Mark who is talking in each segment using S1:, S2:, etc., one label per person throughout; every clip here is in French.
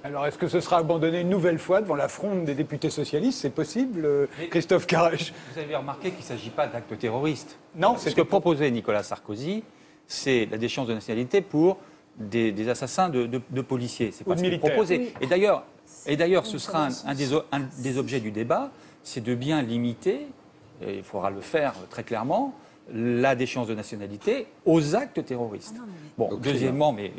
S1: Alors, est-ce que ce sera abandonné une nouvelle fois devant la fronde des députés socialistes? C'est possible, Christophe Carrèche?
S2: Vous avez remarqué qu'il ne s'agit pas d'actes terroristes.
S1: Non,
S2: ce que proposait Nicolas Sarkozy, c'est la déchéance de nationalité pour des assassins de policiers. C'est pas ce qu'il proposait. Oui. Et d'ailleurs, ce sera un des objets du débat, c'est de bien limiter, et il faudra le faire très clairement, la déchéance de nationalité aux actes terroristes. Bon, deuxièmement, mais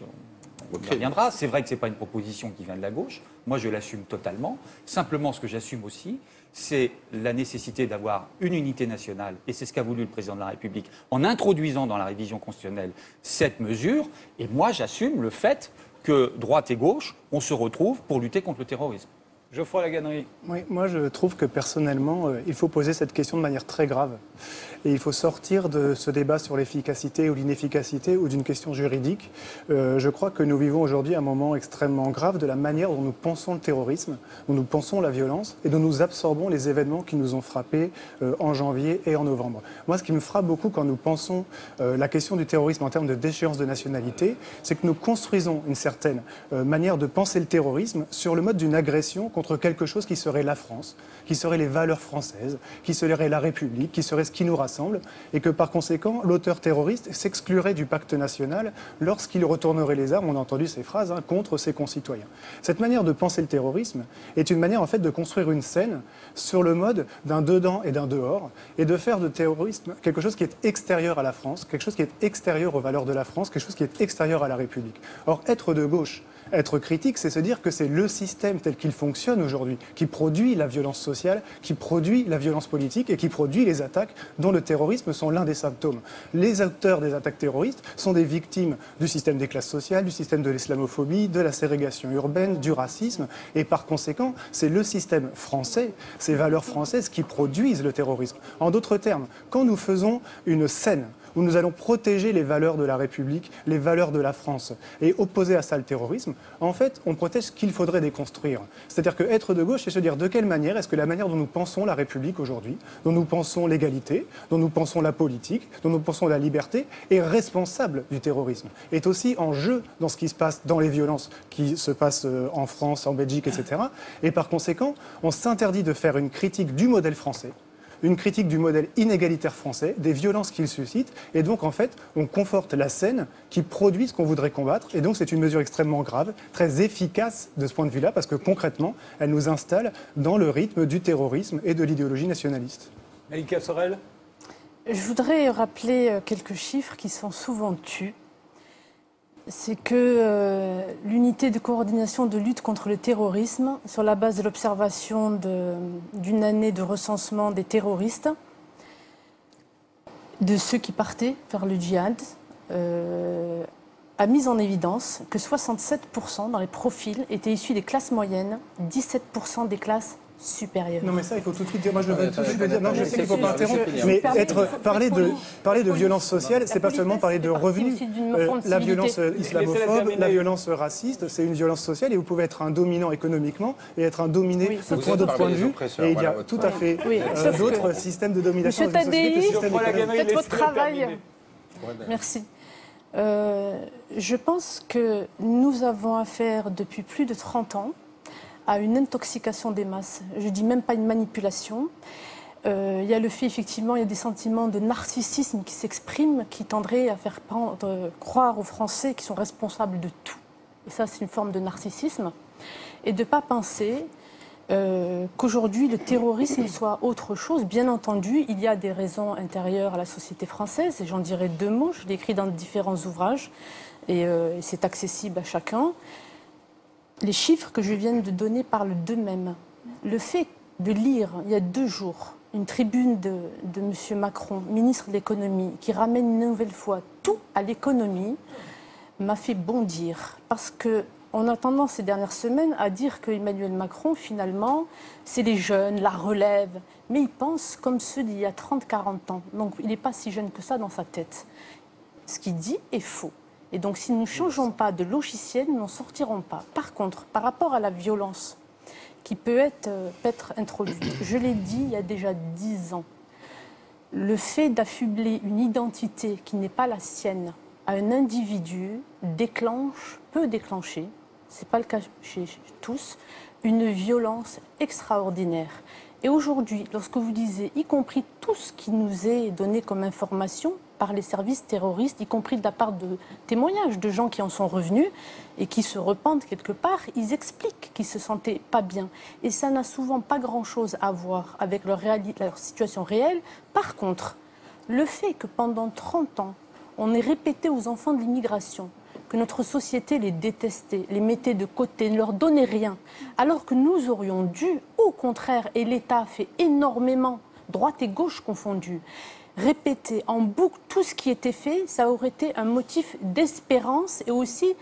S2: on y reviendra, c'est vrai que ce n'est pas une proposition qui vient de la gauche, moi je l'assume totalement. Simplement, ce que j'assume aussi, c'est la nécessité d'avoir une unité nationale, et c'est ce qu'a voulu le président de la République, en introduisant dans la révision constitutionnelle cette mesure, et moi j'assume le fait que droite et gauche, on se retrouve pour lutter contre le terrorisme.
S1: Geoffroy Laganerie.
S3: Oui, moi je trouve que personnellement, il faut poser cette question de manière très grave. Et il faut sortir de ce débat sur l'efficacité ou l'inefficacité ou d'une question juridique. Je crois que nous vivons aujourd'hui un moment extrêmement grave de la manière dont nous pensons le terrorisme, dont nous pensons la violence et dont nous absorbons les événements qui nous ont frappés en janvier et en novembre. Moi, ce qui me frappe beaucoup quand nous pensons la question du terrorisme en termes de déchéance de nationalité, c'est que nous construisons une certaine manière de penser le terrorisme sur le mode d'une agression contre quelque chose qui serait la France, qui serait les valeurs françaises, qui serait la République, qui serait ce qui nous rassemble, et que par conséquent, l'auteur terroriste s'exclurait du pacte national lorsqu'il retournerait les armes, on a entendu ces phrases, contre ses concitoyens. Cette manière de penser le terrorisme est une manière en fait de construire une scène sur le mode d'un dedans et d'un dehors, et de faire de terrorisme quelque chose qui est extérieur à la France, quelque chose qui est extérieur aux valeurs de la France, quelque chose qui est extérieur à la République. Or, être de gauche, être critique, c'est se dire que c'est le système tel qu'il fonctionne aujourd'hui qui produit la violence sociale, qui produit la violence politique et qui produit les attaques dont le terrorisme sont l'un des symptômes. Les auteurs des attaques terroristes sont des victimes du système des classes sociales, du système de l'islamophobie, de la ségrégation urbaine, du racisme. Et par conséquent, c'est le système français, ces valeurs françaises qui produisent le terrorisme. En d'autres termes, quand nous faisons une scène où nous allons protéger les valeurs de la République, les valeurs de la France, et opposer à ça le terrorisme, en fait, on protège ce qu'il faudrait déconstruire. C'est-à-dire qu'être de gauche, c'est se dire de quelle manière est-ce que la manière dont nous pensons la République aujourd'hui, dont nous pensons l'égalité, dont nous pensons la politique, dont nous pensons la liberté, est responsable du terrorisme, est aussi en jeu dans ce qui se passe dans les violences qui se passent en France, en Belgique, etc. Et par conséquent, on s'interdit de faire une critique du modèle français, une critique du modèle inégalitaire français, des violences qu'il suscite, et donc en fait, on conforte la scène qui produit ce qu'on voudrait combattre, et donc c'est une mesure extrêmement grave, très efficace de ce point de vue-là, parce que concrètement, elle nous installe dans le rythme du terrorisme et de l'idéologie nationaliste.
S1: Malika Sorel.
S4: Je voudrais rappeler quelques chiffres qui sont souvent tus. C'est que l'unité de coordination de lutte contre le terrorisme, sur la base de l'observation d'une année de recensement des terroristes, de ceux qui partaient vers le djihad, a mis en évidence que 67% dans les profils étaient issus des classes moyennes, 17% des classes supérieures.
S3: Non mais ça, il faut tout de suite dire, moi je veux tout de suite dire, non je sais qu'il ne faut pas interrompre, mais parler de violence sociale, c'est pas seulement parler de revenus. La violence islamophobe, la violence raciste, c'est une violence sociale et vous pouvez être un dominant économiquement et être un dominé de point d'autres points de vue. Et il y a tout à fait d'autres systèmes de domination.
S4: Monsieur Tadei, faites votre travail. Merci. Je pense que nous avons affaire depuis plus de 30 ans à une intoxication des masses. Je ne dis même pas une manipulation. Il y a le fait, effectivement, il y a des sentiments de narcissisme qui s'expriment, qui tendraient à faire croire aux Français qu'ils sont responsables de tout. Et ça, c'est une forme de narcissisme. Et de ne pas penser qu'aujourd'hui, le terrorisme soit autre chose. Bien entendu, il y a des raisons intérieures à la société française, et j'en dirai deux mots. Je l'ai écrit dans différents ouvrages, et c'est accessible à chacun. Les chiffres que je viens de donner parlent d'eux-mêmes. Le fait de lire, il y a 2 jours, une tribune de M. Macron, ministre de l'économie, qui ramène une nouvelle fois tout à l'économie, m'a fait bondir. Parce qu'on a tendance ces dernières semaines à dire qu'Emmanuel Macron, finalement, c'est les jeunes, la relève. Mais il pense comme ceux d'il y a 30-40 ans. Donc il n'est pas si jeune que ça dans sa tête. Ce qu'il dit est faux. Et donc, si nous ne changeons pas de logiciel, nous n'en sortirons pas. Par contre, par rapport à la violence qui peut être introduite, je l'ai dit il y a déjà 10 ans, le fait d'affubler une identité qui n'est pas la sienne à un individu peut déclencher, ce n'est pas le cas chez tous, une violence extraordinaire. Et aujourd'hui, lorsque vous disiez, y compris tout ce qui nous est donné comme information par les services terroristes, y compris de la part de témoignages de gens qui en sont revenus et qui se repentent quelque part, ils expliquent qu'ils ne se sentaient pas bien. Et ça n'a souvent pas grand-chose à voir avec leur situation réelle. Par contre, le fait que pendant 30 ans, on ait répété aux enfants de l'immigration que notre société les détestait, les mettait de côté, ne leur donnait rien, alors que nous aurions dû, au contraire, et l'État a fait énormément, droite et gauche confondues, répéter en boucle tout ce qui était fait, ça aurait été un motif d'espérance et aussi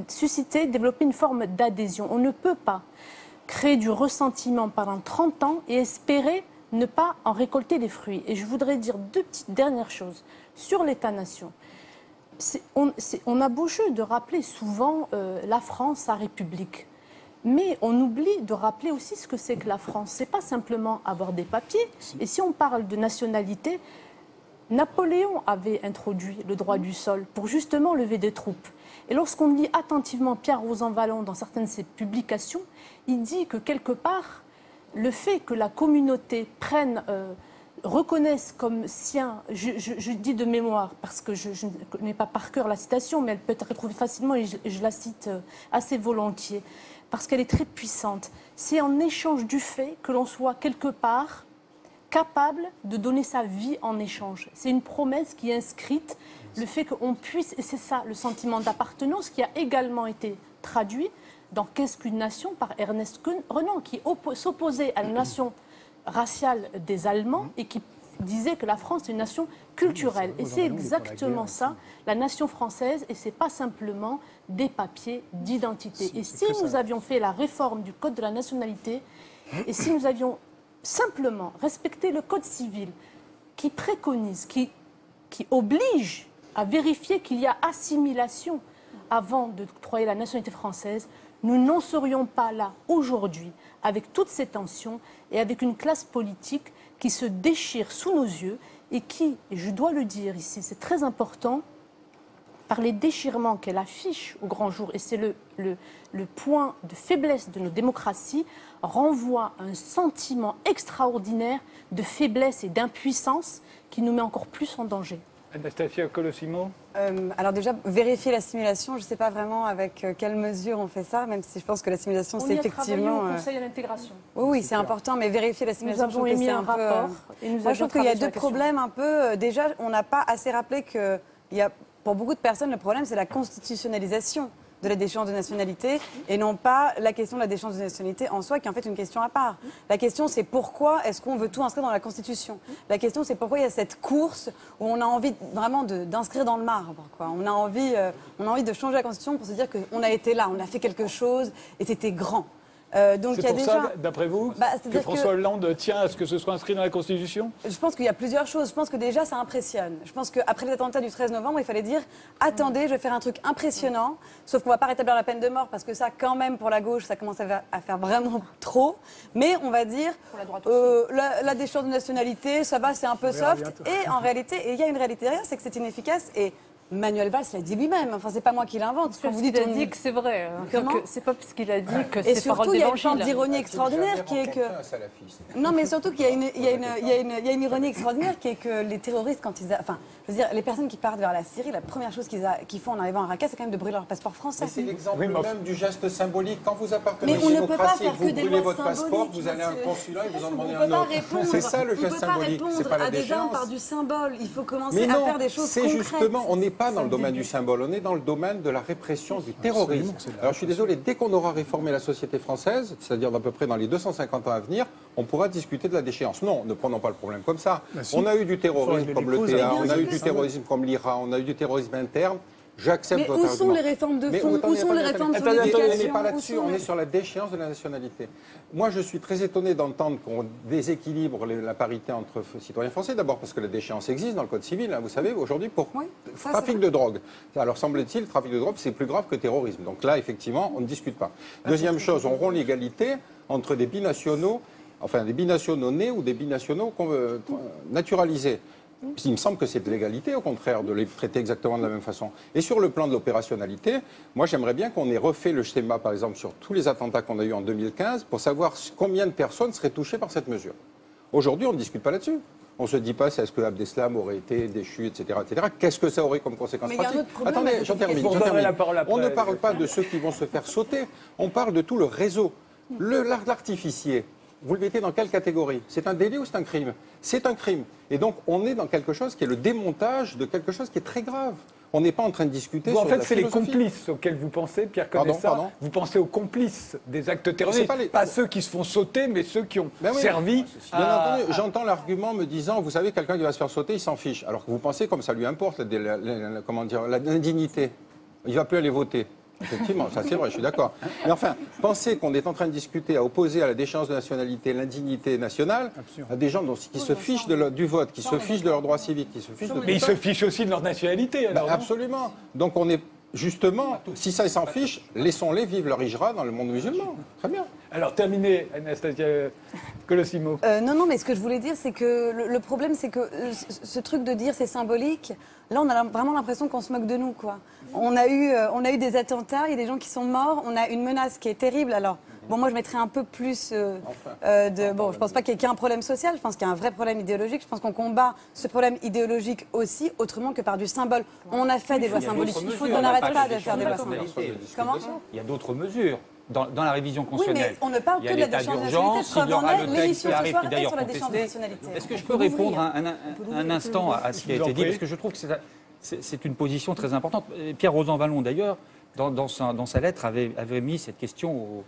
S4: susciter, développer une forme d'adhésion. On ne peut pas créer du ressentiment pendant 30 ans et espérer ne pas en récolter les fruits. Et je voudrais dire 2 petites dernières choses sur l'État-nation. On a beau jeu de rappeler souvent la France, sa République. Mais on oublie de rappeler aussi ce que c'est que la France. Ce n'est pas simplement avoir des papiers. Et si on parle de nationalité, Napoléon avait introduit le droit du sol pour justement lever des troupes. Et lorsqu'on lit attentivement Pierre Rosanvallon dans certaines de ses publications, il dit que quelque part, le fait que la communauté reconnaissent comme sien, je dis de mémoire parce que je ne connais pas par cœur la citation, mais elle peut être retrouvée facilement et je la cite assez volontiers, parce qu'elle est très puissante. C'est en échange du fait que l'on soit quelque part capable de donner sa vie en échange. C'est une promesse qui est inscrite, le fait qu'on puisse, et c'est ça le sentiment d'appartenance qui a également été traduit dans Qu'est-ce qu'une nation par Ernest Renan, qui s'opposait à la nation raciale des Allemands et qui disait que la France est une nation culturelle. Et c'est exactement ça, la nation française, et ce n'est pas simplement des papiers d'identité. Et si nous avions fait la réforme du Code de la nationalité, et si nous avions simplement respecté le Code civil qui préconise, qui oblige à vérifier qu'il y a assimilation avant d'octroyer la nationalité française, nous n'en serions pas là aujourd'hui avec toutes ces tensions et avec une classe politique qui se déchire sous nos yeux et qui, et je dois le dire ici, c'est très important, par les déchirements qu'elle affiche au grand jour, et c'est le point de faiblesse de nos démocraties, renvoie un sentiment extraordinaire de faiblesse et d'impuissance qui nous met encore plus en danger.
S1: Anastasia Colosimo.
S5: Alors déjà, vérifier l'assimilation, je ne sais pas vraiment avec quelle mesure on fait ça, même si je pense que l'assimilation, c'est effectivement...
S4: On y a travaillé au Conseil à l'intégration.
S5: Oui, c'est important, mais vérifier l'assimilation,
S4: nous avons émis un rapport.
S5: Moi, je trouve qu'il y a 2 problèmes un peu. Déjà, on n'a pas assez rappelé que pour beaucoup de personnes, le problème, c'est la constitutionnalisation de la déchéance de nationalité et non pas la question de la déchéance de nationalité en soi qui est en fait une question à part. La question c'est pourquoi est-ce qu'on veut tout inscrire dans la Constitution. La question c'est pourquoi il y a cette course où on a envie vraiment d'inscrire dans le marbre, quoi. On a envie de changer la Constitution pour se dire qu'on a été là, on a fait quelque chose et c'était grand.
S1: Donc c'est pour ça, d'après vous, que François Hollande tient à ce que ce soit inscrit dans la Constitution ?
S5: Je pense qu'il y a plusieurs choses. Je pense que déjà, ça impressionne. Je pense qu'après les attentats du 13 novembre, il fallait dire « Attendez, je vais faire un truc impressionnant », sauf qu'on ne va pas rétablir la peine de mort, parce que ça, quand même, pour la gauche, ça commence à faire vraiment trop. Mais on va dire la déchéance de nationalité, ça va, c'est un peu soft. Et en réalité, il y a une réalité derrière, c'est que c'est inefficace. Et Manuel Valls l'a dit lui-même, enfin c'est pas moi qui l'invente.
S4: Quand vous dites qu'il a dit que c'est vrai.
S5: Comment ?
S4: C'est pas parce qu'il a dit que
S5: c'est
S4: parole d'évangile.
S5: Et surtout, il y a une forme d'ironie extraordinaire qui est que... Non, mais surtout qu'il y a une ironie extraordinaire qui est que les terroristes, quand ils... Enfin, je veux dire, les personnes qui partent vers la Syrie, la première chose qu'ils font en arrivant à Raqqa, c'est quand même de brûler leur passeport français.
S6: Mais c'est l'exemple même du geste symbolique. Quand vous appartenez à une démocratie et que vous brûlez votre passeport, vous allez à un consulat et vous en demandez un autre. C'est ça le geste symbolique, c'est pas la déchéance.
S5: On peut pas répondre à des gens par du symbole. Il faut commencer à faire des choses concrètes.
S6: C'est justement, on n'est pas dans le domaine du symbole, on est dans le domaine de la répression du terrorisme. Alors je suis désolé, dès qu'on aura réformé la société française, c'est-à-dire à peu près dans les 250 ans à venir, on pourra discuter de la déchéance. Non, ne prenons pas le problème comme ça. On a eu du terrorisme comme le TA, on a eu du terrorisme comme l'IRA, on a eu du terrorisme interne. J'accepte votre argument.
S5: Mais où sont les réformes de fond ? Où sont les réformes sur l'éducation ?
S6: On n'est pas là-dessus, on est sur la déchéance de la nationalité. Moi, je suis très étonné d'entendre qu'on déséquilibre la parité entre citoyens français. D'abord parce que la déchéance existe dans le Code civil, hein, vous savez, aujourd'hui, pour trafic de drogue. Alors, semble-t-il, le trafic de drogue, c'est plus grave que le terrorisme. Donc là, effectivement, on ne discute pas. Deuxième chose, on rompt l'égalité entre des binationaux, enfin des binationaux nés ou des binationaux naturalisés. Il me semble que c'est de l'égalité, au contraire, de les traiter exactement de la même façon. Et sur le plan de l'opérationnalité, moi j'aimerais bien qu'on ait refait le schéma, par exemple, sur tous les attentats qu'on a eus en 2015, pour savoir combien de personnes seraient touchées par cette mesure. Aujourd'hui, on ne discute pas là-dessus. On ne se dit pas, est-ce que Abdeslam aurait été déchu, etc. etc. Qu'est-ce que ça aurait comme conséquence pratique? Attendez, j'en termine. On ne parle pas de ceux qui vont se faire sauter, on parle de tout le réseau. L'artificier, vous le mettez dans quelle catégorie? C'est un délit ou c'est un crime? C'est un crime. Et donc, on est dans quelque chose qui est le démontage de quelque chose qui est très grave. On n'est pas en train de discuter sur la
S1: philosophie. En fait, c'est les complices auxquels vous pensez, Pierre Conessa. Vous pensez aux complices des actes terroristes, pas ceux qui se font sauter, mais ceux qui ont servi à...
S6: J'entends l'argument me disant, vous savez, quelqu'un qui va se faire sauter, il s'en fiche. Alors que vous pensez comme ça lui importe, l'indignité. Il ne va plus aller voter. Effectivement, ça c'est vrai, je suis d'accord. Mais enfin, pensez qu'on est en train de discuter à opposer à la déchéance de nationalité l'indignité nationale à des gens qui se fichent du vote, qui se fichent de leurs droits civiques, qui se fichent de...
S1: Mais ils se fichent aussi de leur nationalité, alors.
S6: Absolument. Donc on est... Justement, si ça, ils s'en fichent, laissons-les vivre leur hijra dans le monde musulman. Très bien.
S1: Alors, terminez, Anastasia Colosimo.
S5: Non, mais ce que je voulais dire, c'est que le problème, c'est que ce truc de dire c'est symbolique, là, on a vraiment l'impression qu'on se moque de nous, quoi. On a eu des attentats, il y a des gens qui sont morts, on a une menace qui est terrible, alors... Bon, moi, je mettrais un peu plus Bon, je pense pas qu'il y ait un problème social, je pense qu'il y a un vrai problème idéologique. Je pense qu'on combat ce problème idéologique aussi, autrement que par du symbole. On a fait des lois symboliques. Il faut qu'on n'arrête pas de faire des lois symboliques.
S2: Comment? Il y a d'autres mesures. Dans la révision constitutionnelle.
S5: Oui, mais on ne parle que de la déchéance de nationalité.
S2: Il y aura le texte qui arrive, qui d'ailleurs contesté. Est-ce que je peux répondre un instant à ce qui a été dit? Parce que je trouve que c'est une position très importante. Pierre Rosanvallon, d'ailleurs, dans sa lettre, avait mis cette question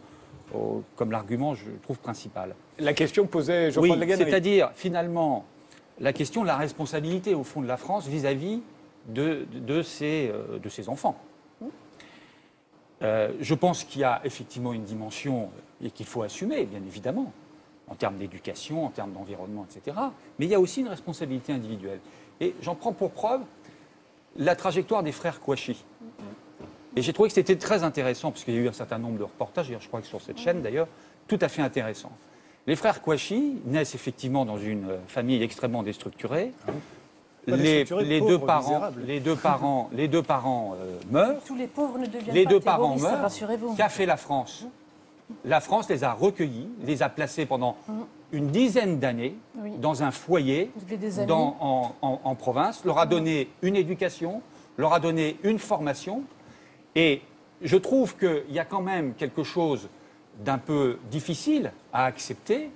S2: comme l'argument, je trouve, principal.
S1: La question posée Geoffroy de La Gannerie.
S2: C'est-à-dire, finalement, la question de la responsabilité, au fond, de la France vis-à-vis de ses enfants. Je pense qu'il y a effectivement une dimension et qu'il faut assumer, bien évidemment, en termes d'éducation, en termes d'environnement, etc. Mais il y a aussi une responsabilité individuelle. Et j'en prends pour preuve la trajectoire des frères Kouachi. Et j'ai trouvé que c'était très intéressant, parce qu'il y a eu un certain nombre de reportages, je crois que sur cette chaîne d'ailleurs, tout à fait intéressant. Les frères Kouachi naissent effectivement dans une famille extrêmement déstructurée. Les deux parents meurent.
S4: Tous les pauvres ne deviennent
S2: les
S4: pas
S2: deux parents
S4: terroristes,
S2: meurent.
S4: rassurez-vous.
S2: Qu'a fait la France? La France les a recueillis, les a placés pendant une dizaine d'années dans un foyer en province, leur a donné une éducation, leur a donné une formation. Et je trouve qu'il y a quand même quelque chose d'un peu difficile à accepter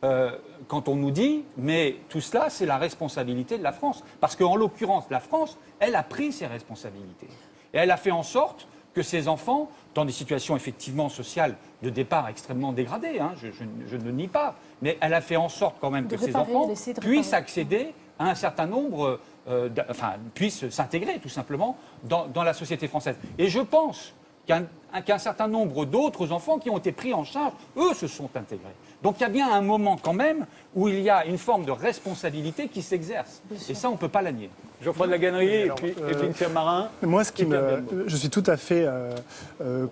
S2: quand on nous dit « mais tout cela, c'est la responsabilité de la France ». Parce qu'en l'occurrence, la France, elle a pris ses responsabilités. Et elle a fait en sorte que ses enfants, dans des situations effectivement sociales de départ extrêmement dégradées, hein, je ne nie pas, mais elle a fait en sorte quand même que ses enfants puissent accéder à un certain nombre... puissent s'intégrer tout simplement dans la société française. Et je pense qu'un certain nombre d'autres enfants qui ont été pris en charge, eux, se sont intégrés. Donc il y a bien un moment quand même où il y a une forme de responsabilité qui s'exerce. Et ça, on ne peut pas la nier.
S1: Geoffroy de La Gannerie et puis Pierre Marin.
S3: Moi, je suis tout à fait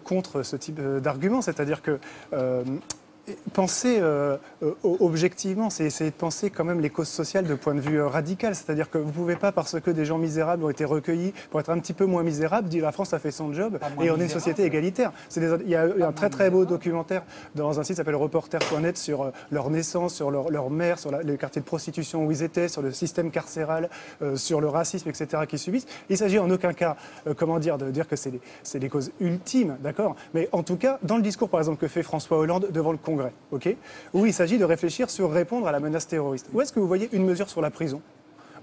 S3: contre ce type d'argument, c'est-à-dire que penser objectivement, c'est essayer de penser quand même les causes sociales de point de vue radical. C'est-à-dire que vous ne pouvez pas, parce que des gens misérables ont été recueillis pour être un petit peu moins misérables, dire la France a fait son job et on est une société égalitaire. Il y a un très très beau documentaire dans un site qui s'appelle reporter.net sur leur naissance, sur leur mère, sur les quartiers de prostitution où ils étaient, sur le système carcéral, sur le racisme, etc. qu'ils subissent. Il s'agit en aucun cas, de dire que c'est les causes ultimes, d'accord? Mais en tout cas, dans le discours par exemple que fait François Hollande devant le Congrès, où il s'agit de réfléchir sur répondre à la menace terroriste. Où est-ce que vous voyez une mesure sur la prison?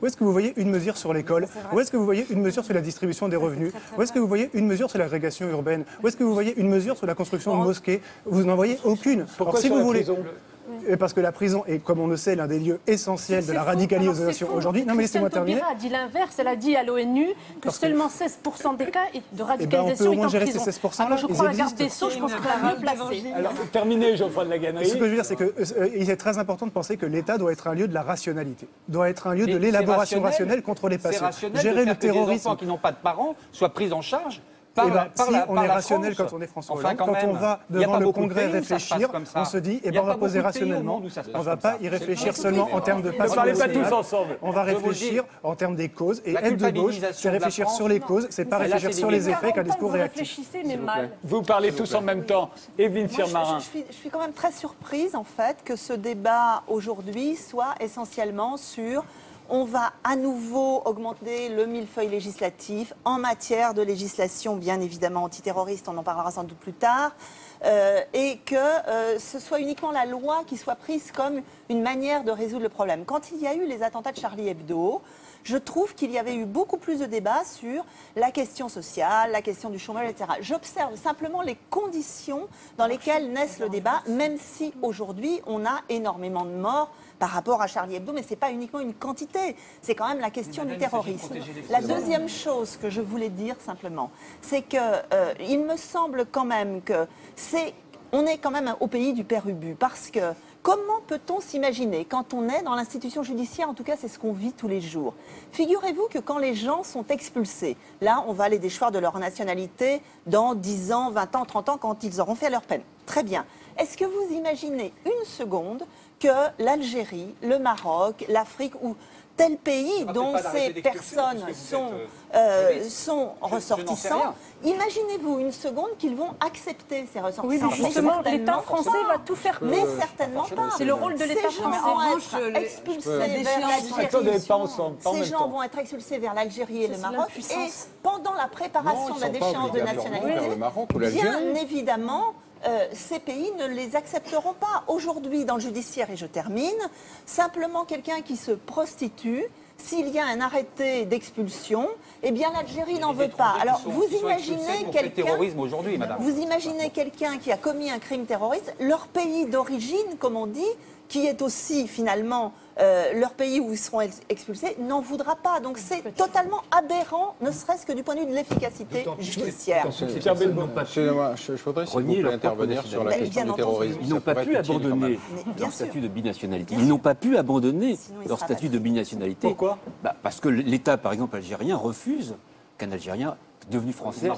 S3: Où est-ce que vous voyez une mesure sur l'école? Où est-ce que vous voyez une mesure sur la distribution des revenus? Où est-ce que vous voyez une mesure sur l'agrégation urbaine? Où est-ce que vous voyez une mesure sur la construction de mosquées? Vous n'en voyez aucune.
S1: Pourquoi si vous voulez
S3: parce que la prison est, comme on le sait, l'un des lieux essentiels de la radicalisation aujourd'hui. Non, mais laissez-moi terminer.
S4: Christiane Taubira a dit l'inverse. Elle a dit à l'ONU que seulement 16% des cas de radicalisation
S3: est en prison.
S4: Ces 16%-là, alors je crois la garde des Sceaux, je pense qu'on est mieux placé.
S1: Alors, terminez, Geoffroy de La Gannerie.
S3: Ce que je veux dire, c'est qu'il est très important de penser que l'État doit être un lieu de la rationalité, doit être un lieu de l'élaboration rationnelle contre les passés.
S2: C'est rationnel gérer le terrorisme. Que des enfants qui n'ont pas de parents soient pris en charge
S3: on est rationnel quand on est François Hollande. Quand on va devant le Congrès réfléchir, on se dit, on va poser rationnellement. On ne va pas y réfléchir seulement en termes de passion.
S1: Ne parlez pas tous ensemble.
S3: On va réfléchir en termes des causes. Et être de gauche, c'est réfléchir sur les causes, c'est pas réfléchir sur les effets qu'un discours réactif.
S1: Vous parlez tous en même temps. Évelyne Sirmarin.
S7: Je suis quand même très surprise, en fait, que ce débat aujourd'hui soit essentiellement sur on va à nouveau augmenter le millefeuille législatif en matière de législation, bien évidemment antiterroriste, on en parlera sans doute plus tard, et que ce soit uniquement la loi qui soit prise comme une manière de résoudre le problème. Quand il y a eu les attentats de Charlie Hebdo, je trouve qu'il y avait eu beaucoup plus de débats sur la question sociale, la question du chômage, etc. J'observe simplement les conditions dans lesquelles naissent le débat, même si aujourd'hui on a énormément de morts par rapport à Charlie Hebdo, mais ce n'est pas uniquement une quantité, c'est quand même la question du terrorisme. La deuxième chose que je voulais dire simplement, c'est qu'il me semble quand même que on est quand même au pays du père Ubu, parce que comment peut-on s'imaginer, quand on est dans l'institution judiciaire, en tout cas c'est ce qu'on vit tous les jours, figurez-vous que quand les gens sont expulsés, là on va les déchoir de leur nationalité dans 10 ans, 20 ans, 30 ans, quand ils auront fait leur peine. Très bien. Est-ce que vous imaginez une seconde que l'Algérie, le Maroc, l'Afrique ou tel pays dont ces personnes sont ressortissants, imaginez-vous une seconde qu'ils vont accepter ces ressortissants.
S4: Oui, mais justement, l'État français va tout faire pour.
S7: Mais certainement pas.
S4: C'est le rôle de l'État français.
S7: Ces gens vont être expulsés vers l'Algérie. Ces gens vont être expulsés vers l'Algérie et le Maroc. Et pendant la préparation de la déchéance de nationalité, bien évidemment, ces pays ne les accepteront pas. Aujourd'hui, dans le judiciaire, et je termine, simplement quelqu'un qui se prostitue, s'il y a un arrêté d'expulsion, eh bien l'Algérie n'en veut pas. Alors vous imaginez quelqu'un qui a commis un crime terroriste, leur pays d'origine, comme on dit, qui est aussi finalement leur pays où ils seront expulsés, n'en voudra pas. Donc c'est totalement aberrant, ne serait-ce que du point de vue de l'efficacité judiciaire.
S6: Je voudrais s'il vous plaît intervenir sur la question du terrorisme.
S8: Ils n'ont pas pu abandonner leur statut de binationalité. Ils n'ont pas pu abandonner leur statut de binationalité.
S1: Pourquoi ?
S8: Parce que l'État, par exemple, algérien, refuse qu'un Algérien devenu français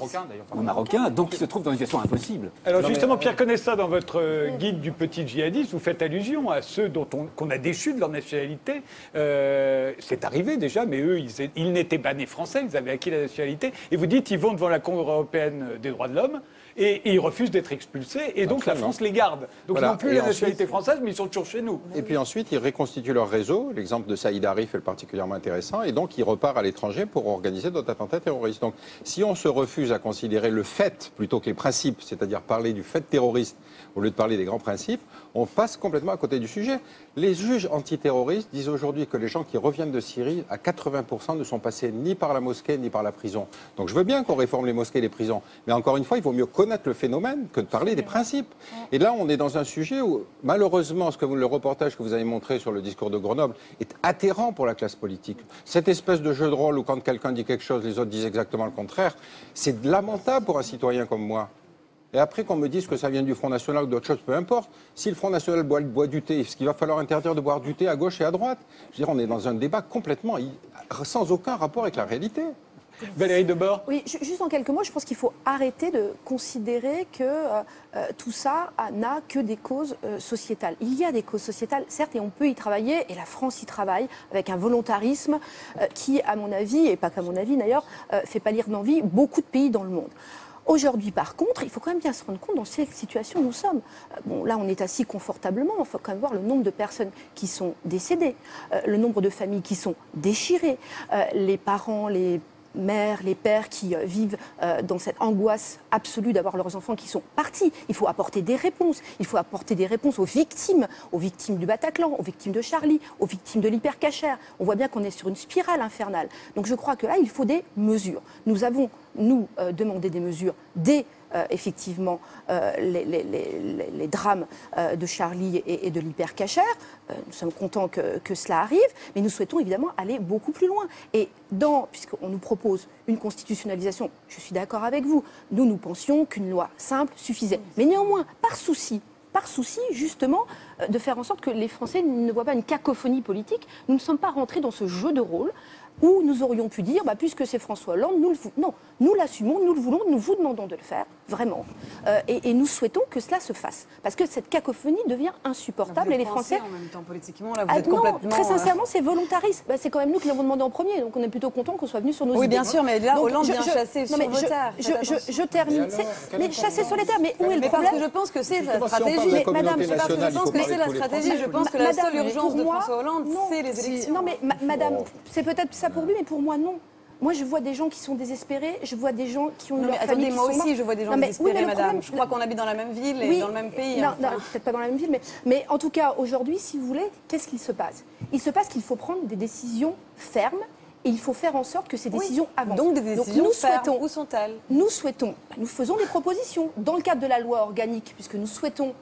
S8: ou marocain, donc il se trouve dans une situation impossible.
S1: Alors justement, Pierre Conessa, dans votre guide du petit djihadiste, vous faites allusion à ceux qu'on a déchus de leur nationalité. C'est arrivé déjà, mais eux, ils n'étaient pas nés français, ils avaient acquis la nationalité. Et vous dites, ils vont devant la Cour européenne des droits de l'homme et ils refusent d'être expulsés, et donc la France les garde. Donc ils n'ont plus la nationalité française, mais ils sont toujours chez nous.
S6: Et puis ensuite, ils reconstituent leur réseau. L'exemple de Saïd Arif est particulièrement intéressant, et donc ils repartent à l'étranger pour organiser d'autres attentats terroristes. Donc si on se refuse à considérer le fait plutôt que les principes, c'est-à-dire parler du fait terroriste au lieu de parler des grands principes, on passe complètement à côté du sujet. Les juges antiterroristes disent aujourd'hui que les gens qui reviennent de Syrie, à 80%, ne sont passés ni par la mosquée ni par la prison. Donc je veux bien qu'on réforme les mosquées et les prisons, mais encore une fois, il vaut mieux connaître le phénomène que de parler des principes. Et là, on est dans un sujet où, malheureusement, le reportage que vous avez montré sur le discours de Grenoble est atterrant pour la classe politique. Cette espèce de jeu de rôle où quand quelqu'un dit quelque chose, les autres disent exactement le contraire, c'est lamentable pour un citoyen comme moi. Et après qu'on me dise que ça vient du Front National ou d'autres choses, peu importe. Si le Front National boit du thé, est-ce qu'il va falloir interdire de boire du thé à gauche et à droite? Je veux dire, on est dans un débat complètement sans aucun rapport avec la réalité.
S1: Valérie Debord.
S9: Oui, juste en quelques mots, je pense qu'il faut arrêter de considérer que tout ça n'a que des causes sociétales. Il y a des causes sociétales, certes, et on peut y travailler, et la France y travaille, avec un volontarisme qui, à mon avis, et pas qu'à mon avis d'ailleurs, fait pâlir d'envie beaucoup de pays dans le monde. Aujourd'hui, par contre, il faut quand même bien se rendre compte dans quelle situation nous sommes. Bon, là, on est assis confortablement. Il faut quand même voir le nombre de personnes qui sont décédées, le nombre de familles qui sont déchirées, les parents, les mères, les pères qui vivent dans cette angoisse absolue d'avoir leurs enfants qui sont partis. Il faut apporter des réponses. Il faut apporter des réponses aux victimes du Bataclan, aux victimes de Charlie, aux victimes de l'Hypercacher. On voit bien qu'on est sur une spirale infernale. Donc je crois que là, il faut des mesures. Nous avons, demandé des mesures dès effectivement les drames de Charlie et de l'Hypercacher. Nous sommes contents que cela arrive, mais nous souhaitons évidemment aller beaucoup plus loin. Et puisqu'on nous propose une constitutionnalisation, je suis d'accord avec vous, nous pensions qu'une loi simple suffisait. Mais néanmoins, par souci justement de faire en sorte que les Français ne voient pas une cacophonie politique, nous ne sommes pas rentrés dans ce jeu de rôle où nous aurions pu dire, puisque c'est François Hollande, nous l'assumons, nous le voulons, nous vous demandons de le faire, vraiment. Et nous souhaitons que cela se fasse. Parce que cette cacophonie devient insupportable. Et les Français...
S5: en même temps, politiquement, là, vous êtes complètement...
S9: Très sincèrement, c'est volontariste. C'est quand même nous qui l'avons demandé en premier, donc on est plutôt content qu'on soit venu sur nos idées.
S5: Oui, bien sûr, mais là,
S9: donc,
S5: Hollande vient chasser sur vos terres.
S9: Je termine. Mais chasser sur les terres, mais où est le problème?
S5: Parce que je pense que c'est la stratégie.
S9: Madame,
S5: je pense que c'est la stratégie. Je pense que la seule urgence de François Hollande, c'est les élections.
S9: Non, mais madame, c'est peut-être ça pour lui, mais pour moi, non. Moi, je vois des gens qui sont désespérés, je vois des gens qui ont eu leur famille qui sont morts.
S5: Moi aussi, je vois des gens désespérés, madame. Je crois qu'on habite dans la même ville et dans le même pays.
S9: Non, peut-être pas dans la même ville, mais en tout cas, aujourd'hui, si vous voulez, qu'est-ce qu'il se passe? Il se passe qu'il faut prendre des décisions fermes et il faut faire en sorte que ces décisions avancent.
S5: Donc des décisions fermes, où sont-elles?
S9: Nous souhaitons, nous faisons des propositions dans le cadre de la loi organique, puisque nous souhaitons,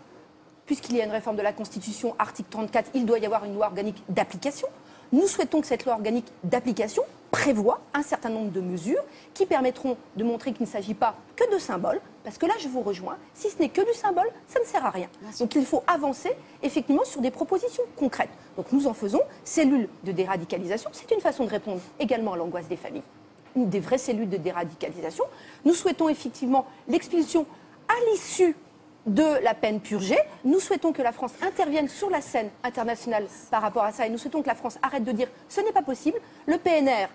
S9: puisqu'il y a une réforme de la Constitution, article 34, il doit y avoir une loi organique d'application. Nous souhaitons que cette loi organique d'application prévoit un certain nombre de mesures qui permettront de montrer qu'il ne s'agit pas que de symboles, parce que là, je vous rejoins, si ce n'est que du symbole, ça ne sert à rien. Donc il faut avancer effectivement sur des propositions concrètes. Donc nous en faisons, cellules de déradicalisation, c'est une façon de répondre également à l'angoisse des familles. Des vraies cellules de déradicalisation. Nous souhaitons effectivement l'expulsion à l'issue de la peine purgée. Nous souhaitons que la France intervienne sur la scène internationale par rapport à ça et nous souhaitons que la France arrête de dire ce n'est pas possible. Le PNR,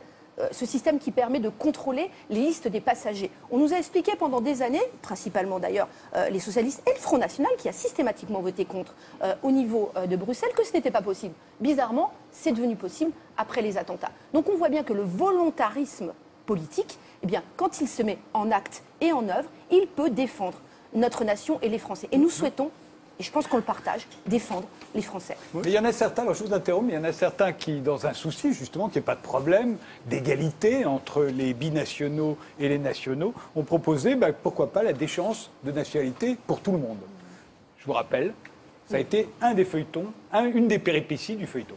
S9: ce système qui permet de contrôler les listes des passagers. On nous a expliqué pendant des années, principalement d'ailleurs les socialistes et le Front National qui a systématiquement voté contre au niveau de Bruxelles, que ce n'était pas possible. Bizarrement, c'est devenu possible après les attentats. Donc on voit bien que le volontarisme politique, eh bien, quand il se met en acte et en œuvre, il peut défendre notre nation et les Français. Et nous souhaitons, et je pense qu'on le partage, défendre les Français.
S1: Mais il y en a certains, alors je vous interromps, mais il y en a certains qui, dans un souci justement qu'il n'y ait pas de problème d'égalité entre les binationaux et les nationaux, ont proposé, pourquoi pas, la déchéance de nationalité pour tout le monde. Je vous rappelle, ça a été un des feuilletons, une des péripéties du feuilleton.